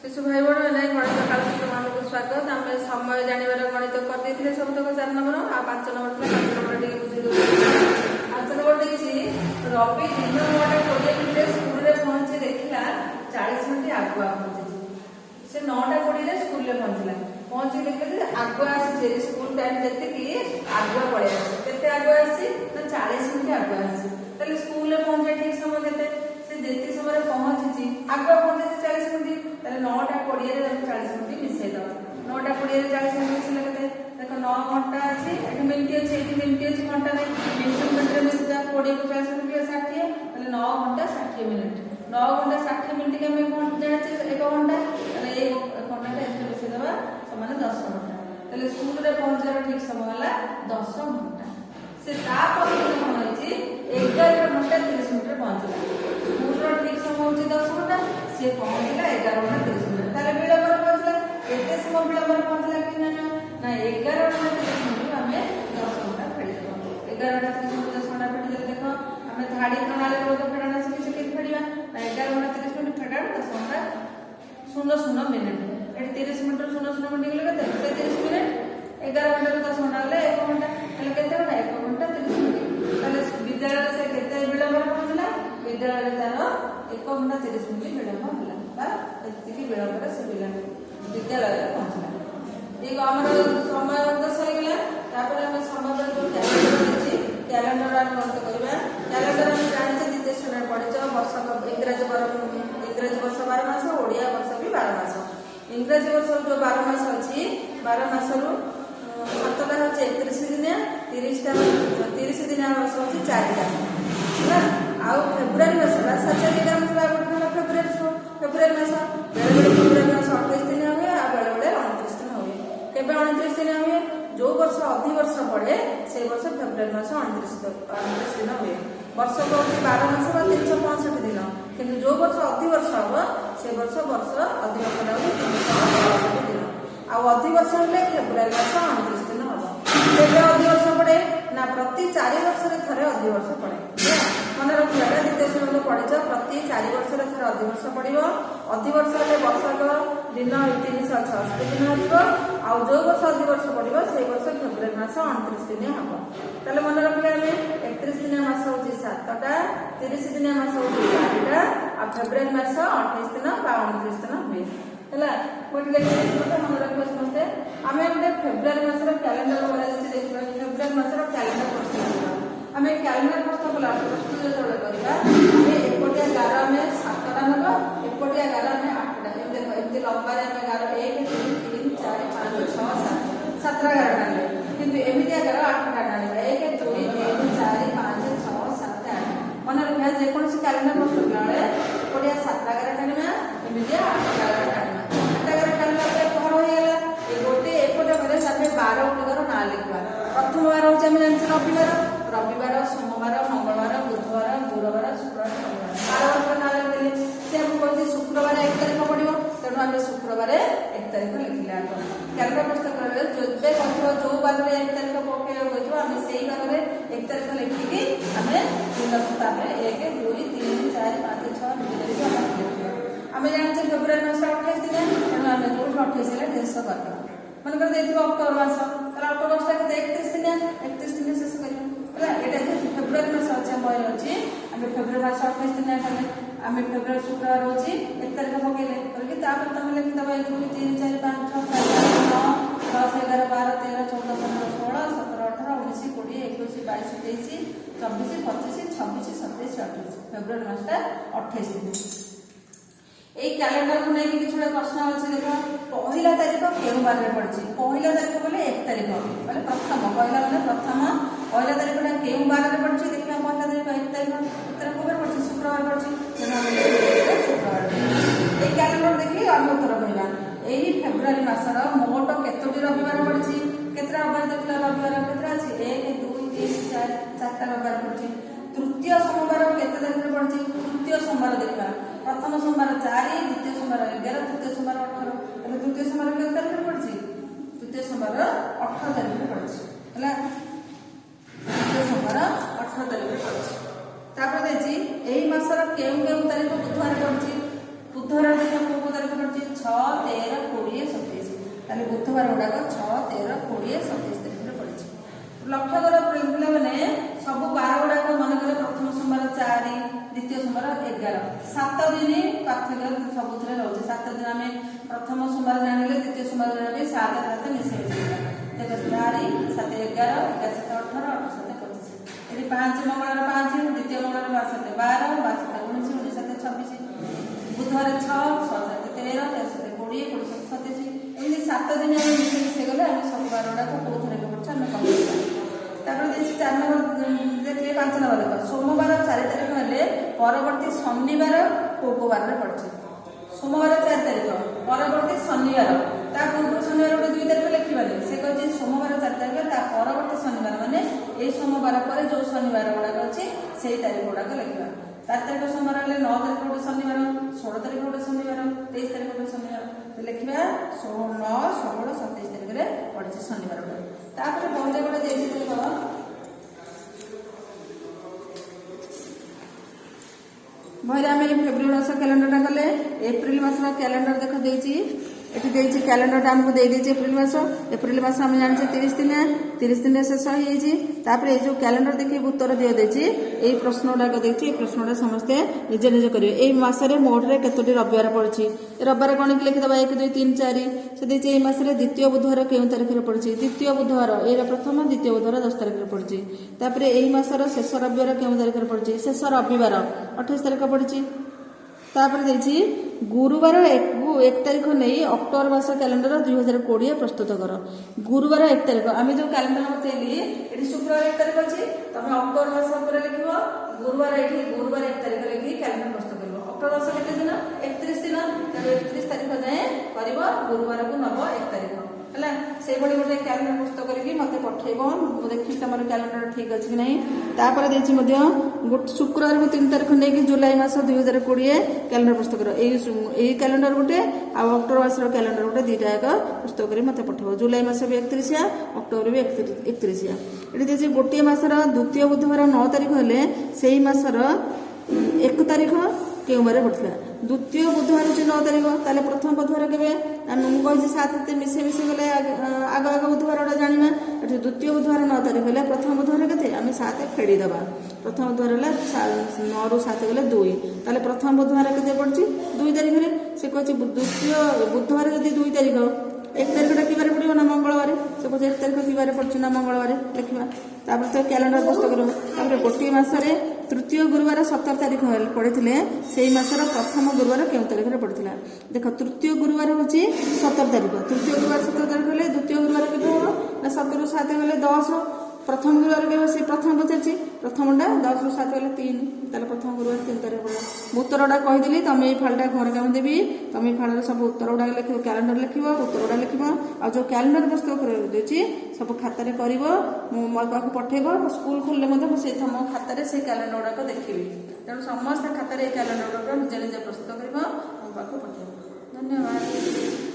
शिशु भाई बहन मैंने गणित काल मान को स्वागत आम समय जानवर गणित करदे सब तक 4 नंबर आ 5 नंबर 5 नंबर टे बुझे दो 5 नंबर देखिए रवि दिन 9:20 मिनिट स्कूल रे पहुंचे देखला 40 मिनिट आगुआ पहुंचे से 9:20 स्कूल रे पहुंचे देखले आगुआ आसी स्कूल टाइम जते कि आगुआ पड़े केते आगुआ आसी ना 40 मिनिट आगुआ आसी तले स्कूल रे पहुंचे ठीक समय केते से जेते समय पहुंची आगुआ पहुंचे 40 मिनिट ताले 9:20 रे 40 मिनिट मिसै दो 9:20 रे 40 मिनिट मिसले केते देखो 9 घंटा अछि एठी मिनिट अछि घंटा नै मिनिट रे मिसदा 20 को 40 मिनिट 60 ताले 9 घंटा 60 मिनिट 9 घंटा 60 मिनिट के हम कोन जाने 1 घंटा ताले 1 घंटा एठी मिसै दबा समान 10 घंटा ताले स्कूल रे पहुंचार ठीक समय होला 10 घंटा से ता पर कोन होइछि 11 घंटा 30 मिनिट रे पहुंचला स्कूल रो ठीक समय होछि 10 घंटा से पहुंचला 11 घंटा 30 मिनिट ताले विलंब पहुंचला केते समय विलंब पहुंचला कि ना 11 घंटा 30 मिनिट हमें 10 घंटा फेडी देबो 11 घंटा 30 मिनिट 10 घंटा फेडी दे देखो हमें धाडी प्रणाली रो तो फेडाना से केते फेडीबा ना 11 घंटा 30 मिनिट फेडा 10 घंटा 00 मिनिट एटी 30 मिनिट 00 मिनिट गेले केते 30 मिनिट 11 घंटा 10 घंटा ले 1 घंटा ताले केते घंटा 1 घंटा 30 मिनिट ताले विद्यालय से केते विलंब पहुंचला विद्यालय तारो 1 घंटा 30 मिनिट विलंब होला बा एतिकी विलंब रे से विद्यालय पहुंचला एक हमर समय दर्शाइ गेला तापर हम समय जो कैलेंडर अछि कैलेंडर हम नोट करबा कैलेंडर हम जानते द्वितीय श्रेणी पढिछ वर्ष इंग्रजी वर्ष 12 मास ओडिया वर्ष भी 12 मास इंग्रजी वर्ष जो 12 मास अछि 12 मास रु 7 टा होचे 31 दिन 30 टा 30 दिन वर्ष होची 4 टा ना आउ फेब्रुआरी मास रा सचरी काम छला फेब्रुआरी मास फेब्रुआरी मास 28 दिन होय आ बेले बेले 29 दिन होय केबे 29 दिन होय जो वर्ष अधि वर्ष पड़े से वर्ष फेब्रुआरी मास 29 दिन होय वर्ष को 12 मास बा 365 दिन किंतु जो वर्ष अधि वर्ष हो से वर्ष अधि वर्ष रहू 365 दिन आ अधि वर्ष होले फेब्रुआरी मास 29 दिन हो केबे अधि वर्ष पड़े ना प्रति 4 वर्ष रे थरे अधि वर्ष पड़े मन रखिया द्वितीय श्रेणी पढ़िछ प्रति 4 वर्ष रे थरे अधि वर्ष पड़िबो अधि वर्ष रे वर्षक दिन 366 दिन होइबो आ जो वर्ष अधि वर्ष पड़िबो से वर्ष फेब्रुआरी मास 29 दिन हबो ताले मन रखले हमें 31 दिन मास होची 7 टा 30 दिन मास होची 4 टा आ फेब्रुआरी मास 28 दिन बा 29 दिन होय हला कोठी लेके मते मन रखबो समस्ते हमें गोटे फेब्रुआरी मास रो कैलेंडर वाला जे देखबा फेब्रुआरी मास रो कैलेंडर प्रस्तुत हमें कैलेंडर प्रस्तुत कला प्रस्तुत जतले करबा हमें एकोटिया 11 में 7 टा नबो एकोटिया 11 में 8 टा हम देखो एते लंबा रे हमें 11 1 2 3 4 5 6 7 17 11 टा किंतु एमितिया 11 8 टा डाले 1 2 3 4 5 6 7 8 मन रखा जे कोन से कैलेंडर प्रस्तुत लाले एकोटिया 7 11 टा में एमितिया 8 11 टा 8 11 टा पे कोन होइला ए गोटे एकोटे बरे साथे 12 गुणकर ना लिखवा प्रथम बार होचे हम रविवार रविवार सोमवार मंगलवार बुधवार गुरुवार शुक्रवार शनिवार 12 गुणकर ना लिखले से हम कोइ शुक्रवार 1 तारिख पडियो तेनु हम शुक्रवार 1 तारिख लिखले कैलेंडर पुस्तक रे जोते कथो जो बार रे 1 तारिख पके होइतो हम सेही बार रे 1 तारिख लिखि कि हमें दिन सप्ताह में 1 2 3 4 5 6 हमें जाने फेब्रुआरी मास 28 दिन तेनु हम जो 28 ले शेष करबा मन कर देथिबो अक्टोबर मास तला अक्टोबर मास के 31 दिन शेष करियो हला एटा जे फेब्रुआरी मास अछि मोर अछि हम फेब्रुआरी मास 28 दिन हम फेब्रुआरी शुक्रवार होछि 1 तारिख पकेले करके तापर तम लिखि दबा 1 2 3 4 5 6 7 8 9 10 11 12 13 14 15 16 17 18 19 20 21 22 23 24 25 26 27 28 फेब्रुआरी मासटा 28 दिन ए कैलेंडर को नहीं किछुडा प्रश्न अछि देखो पहिला तारिख केउ बार रे पड़छि पहिला तारिख बोले 1 तारिख माने प्रथम पहिला माने प्रथम पहिला तारिख ना केउ बार रे पड़छि देखिया पहिला तारिख 1 तारिख को पड़छि शुक्रवार पड़छि शुक्रवार ए कैलेंडर देखि हम उत्तर कहला एही फेब्रुआरी मासर मोट केतोटी रविवार पड़छि केतरा रविवार देखला रविवार केतरा अछि 1 2 3 4 चारटा रविवार पड़छि तृतीय सोमवार केते दिन रे पड़छि तृतीय सोमवार देखला प्रथम सोमवार 4 द्वितीय सोमवार 11 तृतीय सोमवार 18 तबे तृतीय सोमवार केते तारिख रे पड़छि तृतीय सोमवार 18 तारिख रे पड़छि हला तृतीय सोमवार 18 तारिख रे पड़छि तापर देछि एही मासर केउ तारिख बुधवार पड़छि बुधवार दिन को तारिख पड़छि 6 ତାହେଲେ ବୁଧବାର ଗୁଡ଼ାକ 6, 13, 20, 27 ତାରିଖରେ ପଡ଼ିଛି। ଲକ୍ଷ୍ୟ କର ପିଲାମାନେ ସବୁ ବାର ଗୁଡ଼ାକ ମନେକର ପ୍ରଥମ ସୋମବାର 4, ଦ୍ୱିତୀୟ ସୋମବାର 11, 7 ଦିନ ପାର୍ଥକ୍ୟ ସବୁଥିରେ ରହୁଛି। 7 ଦିନ ଆମେ ପ୍ରଥମ ସୋମବାର ଜାଣିଲେ ଦ୍ୱିତୀୟ ସୋମବାର ଜାଣିଲେ 7 7 ମିଶେଇ ଦେଖ 4, 7, 11, 11, 7, 18, 18, 7, 25। ଏଠି 5 ମଙ୍ଗଳବାର 5, ଦ୍ୱିତୀୟ ମଙ୍ଗଳବାର 5, 7, 12, 12, 7, 19, 19, 7, 26, ବୁଧବାର 6, 6, 7, 13, 13, 7, 20, 20, 7, 27। ଏମିତି 7 ଦିନ ଆମେ ମିଶେଇ ଗଲେ ଆମେ ସବୁ ବାର ଗୁଡ଼ାକ କୋଉ ଥରେ ପଡ଼ୁଛୁ ଆମେ କହିବା। ତାପରେ ଦେଇଛି 4 ନମ୍ବର ଦେଖିଲେ 5 ନମ୍ବର ଦେଖ ସୋମବାର 4 ତାରିଖ ହେଲେ ପରବର୍ତ୍ତୀ ଶନିବାର କୋଉ ବାରରେ ପଡୁଛି। ସୋମବାର 4 ତାରିଖ ପରବର୍ତ୍ତୀ ଶନିବାର ତା ପୂର୍ବ ଶନିବାର ଗୋଟେ 2 ତାରିଖ ଲେଖିବାନି। ସେ କହିଛି ସୋମବାର 4 ତାରିଖ ତା ପରବର୍ତ୍ତୀ ଶନିବାର ମାନେ ଏଇ ସୋମବାର ପରେ ଯୋଉ ଶନିବାର ଗୁଡ଼ାକ ଅଛି ସେଇ ତାରିଖ ଗୁଡ଼ାକ ଲେଖିବା। 4 ତାରିଖ ସୋମବାର ହେଲେ 9 ତାରିଖ ଗୋଟେ ଶନିବାର, 16 ତାରିଖ ଗୋଟେ ଶନିବାର, 23 ତାରିଖ ଗୋଟେ ଶନିବାର ଲେଖିବା। 9, 16, 27 ତାରିଖରେ ପଡିଛି ଶନିବାର ଗୁଡ଼ାକ। ତାପରେ ବହିରେ ଗୋଟେ ଦେଇଛି ଦେଖ ବହିରେ ଆମେ ଫେବୃଆରୀ ମାସ କ୍ୟାଲେଣ୍ଡରଟା କଲେ ଏପ୍ରିଲ ମାସର କ୍ୟାଲେଣ୍ଡର ଦେଖ ଦେଇଛି। ଏଠି ଦେଇଛି କ୍ୟାଲେଣ୍ଡରଟା ଆମକୁ ଦେଇଦେଇଛି ଏପ୍ରିଲ ମାସ ଆମେ ଜାଣିଛେ 30 ଦିନିଆ, 30 ଦିନରେ ଶେଷ ହେଇଯାଇଛି। ତାପରେ ଏଇ ଯୋଉ କ୍ୟାଲେଣ୍ଡର ଦେଖିକି ଉତ୍ତର ଦିଆଯାଇଛି ଏଇ ପ୍ରଶ୍ନ ଗୁଡାକ ଦେଇଛି। ଏଇ ପ୍ରଶ୍ନ ଗୁଡା ସମସ୍ତେ ନିଜେ ନିଜେ କରିବେ। ଏଇ ମାସରେ ମୋଟରେ କେତୋଟି ରବିବାର ପଡିଛି, ରବିବାର ଗଣିକି ଲେଖିଦେବା 1, 2, 3, 4। ସେ ଦେଇଛି ଏଇ ମାସରେ ଦ୍ୱିତୀୟ ବୁଧବାର କେଉଁ ତାରିଖରେ ପଡିଛି, ଦ୍ୱିତୀୟ ବୁଧବାର ଏଇଟା ପ୍ରଥମ, ଦ୍ୱିତୀୟ ବୁଧବାର 10 ତାରିଖରେ ପଡିଛି। ତାପରେ ଏଇ ମାସର ଶେଷ ରବିବାର କେଉଁ ତାରିଖରେ ପଡିଛି, ଶେଷ ରବିବାର 28 ତାରିଖ ପଡିଛି। ତାପରେ ଦେଇଛି ଗୁରୁବାର 1 ତାରିଖ ନେଇ ଅକ୍ଟୋବର ମାସ କ୍ୟାଲେଣ୍ଡର 2020 ପ୍ରସ୍ତୁତ କର। ଗୁରୁବାର 1 ତାରିଖ ଆମେ ଯୋଉ କ୍ୟାଲେଣ୍ଡର ବତେଇଲି ଏଠି ଶୁକ୍ରବାର 1 ତାରିଖ ଅଛି, ତମେ ଅକ୍ଟୋବର ମାସ ଉପରେ ଲେଖିବ। ଗୁରୁବାର ଏଠି ଗୁରୁବାର 1 ତାରିଖ ଲେଖି କ୍ୟାଲେଣ୍ଡର ପ୍ରସ୍ତୁତ କରିବ। ଅକ୍ଟୋବର ମାସ କେତେ ଦିନ 31 ଦିନ, ତେଣୁ 31 ତାରିଖ ଯାଏଁ କରିବ, ଗୁରୁବାରକୁ ନବ 1 ତାରିଖ ହେଲା। ସେଇଭଳି ଗୋଟେ କ୍ୟାଲେଣ୍ଡର ପ୍ରସ୍ତୁତ କରିକି ମତେ ପଠେଇବ, ମୁଁ ଦେଖିବି ତମର କ୍ୟାଲେଣ୍ଡର ଠିକ ଅଛି କି ନାହିଁ। ତାପରେ ଦେଇଛି ମଧ୍ୟ ଗୋଟେ ଶୁକ୍ରବାରକୁ 3 ତାରିଖ ନେଇକି ଜୁଲାଇ ମାସ 2020 କ୍ୟାଲେଣ୍ଡର ପ୍ରସ୍ତୁତ କର। ଏଇ କ୍ୟାଲେଣ୍ଡର ଗୋଟେ ଆଉ ଅକ୍ଟୋବର ମାସର କ୍ୟାଲେଣ୍ଡର ଗୋଟେ ଦିଟା ଯାକ ପ୍ରସ୍ତୁତ କରି ମତେ ପଠେଇବ। ଜୁଲାଇ ମାସ ବି 31, ଅକ୍ଟୋବର ବି 31। ଏଠି ଦେଇଛି ଗୋଟିଏ ମାସର ଦ୍ୱିତୀୟ ବୁଧବାର 9 ତାରିଖ ହେଲେ ସେଇ ମାସର 1 ତାରିଖ କେଉଁ ବାରେ ପଡିଥିଲା। ଦ୍ୱିତୀୟ ବୁଧବାର ହେଉଛି 9 ତାରିଖ, ତାହେଲେ ପ୍ରଥମ ବୁଧବାର କେବେ, ମୁଁ କହିଛି 7 ମିଶେଇ ଗଲେ ଆଗ ବୁଧବାର ଗୁଡ଼ା ଜାଣିବା। ଏଠି ଦ୍ୱିତୀୟ ବୁଧବାର 9 ତାରିଖ ହେଲେ ପ୍ରଥମ ବୁଧବାର କେତେ, ଆମେ 7 ଫେଡ଼ିଦେବା। ପ୍ରଥମ ବୁଧବାର ହେଲା 9 ରୁ 7 ଗଲେ 2, ତାହେଲେ ପ୍ରଥମ ବୁଧବାର କେତେ ପଡୁଛି 2 ତାରିଖରେ। ସେ କହିଛି ଦ୍ୱିତୀୟ ବୁଧବାର ଯଦି 2 ତାରିଖ 1 ତାରିଖଟା କି ବାରେ ପଡ଼ିବ ନା ମଙ୍ଗଳବାର। ସେ କହୁଛି 1 ତାରିଖ କି ବାରେ ପଡୁଛି ନା ମଙ୍ଗଳବାର ଲେଖିବା। ତାପରେ ତ କ୍ୟାଲେଣ୍ଡର ପ୍ରସ୍ତୁତ କରିବ। ତାପରେ ଗୋଟିଏ ମାସରେ ତୃତୀୟ ଗୁରୁବାର 17 ତାରିଖ ପଡ଼ିଥିଲେ ସେଇ ମାସର ପ୍ରଥମ ଗୁରୁବାର କେଉଁ ତାରିଖରେ ପଡ଼ିଥିଲା। ଦେଖ ତୃତୀୟ ଗୁରୁବାର ହେଉଛି 17 ତାରିଖ, ତୃତୀୟ ଗୁରୁବାର 17 ତାରିଖ ହେଲେ ଦ୍ୱିତୀୟ ଗୁରୁବାର କେବେ ହେବ ନା 17 ରୁ 7 ଗଲେ 10, ପ୍ରଥମ ଗୁରୁବାର କେବେ ସେ ପ୍ରଥମ ପଚାରିଛି, ପ୍ରଥମଟା 10 ରୁ 7 ଗଲେ 3, ତାହେଲେ ପ୍ରଥମ ଗୁରୁବାର 3 ତାରିଖ ପଡ଼ିବ। ମୁଁ ଉତ୍ତରଟା କହିଦେଲି, ତମେ ଏଇ ଫାଳଟା ଘରେ କାମ ଦେବି, ତମେ ଏଇ ଫାଳରେ ସବୁ ଉତ୍ତର ଗୁଡ଼ାକ ଲେଖିବ, କ୍ୟାଲେଣ୍ଡର ଲେଖିବ, ଉତ୍ତର ଗୁଡ଼ା ଲେଖିବ। ଆଉ ଯୋଉ କ୍ୟାଲେଣ୍ଡର ପ୍ରସ୍ତୁତ କରିଦେଉଛି ସବୁ ଖାତାରେ କରିବ, ମୁଁ ମୋ ପାଖକୁ ପଠେଇବ। ସ୍କୁଲ ଖୋଲିଲେ ମଧ୍ୟ ମୁଁ ସେଇ ମୋ ଖାତାରେ ସେଇ କ୍ୟାଲେଣ୍ଡର ଗୁଡ଼ାକ ଦେଖିବି। ତେଣୁ ସମସ୍ତେ ଖାତାରେ ଏଇ କ୍ୟାଲେଣ୍ଡର ଗୁଡ଼ାକ ନିଜେ ନିଜେ ପ୍ରସ୍ତୁତ କରିବ, ମୋ ପାଖକୁ ପଠେଇବ। ଧନ୍ୟବାଦ।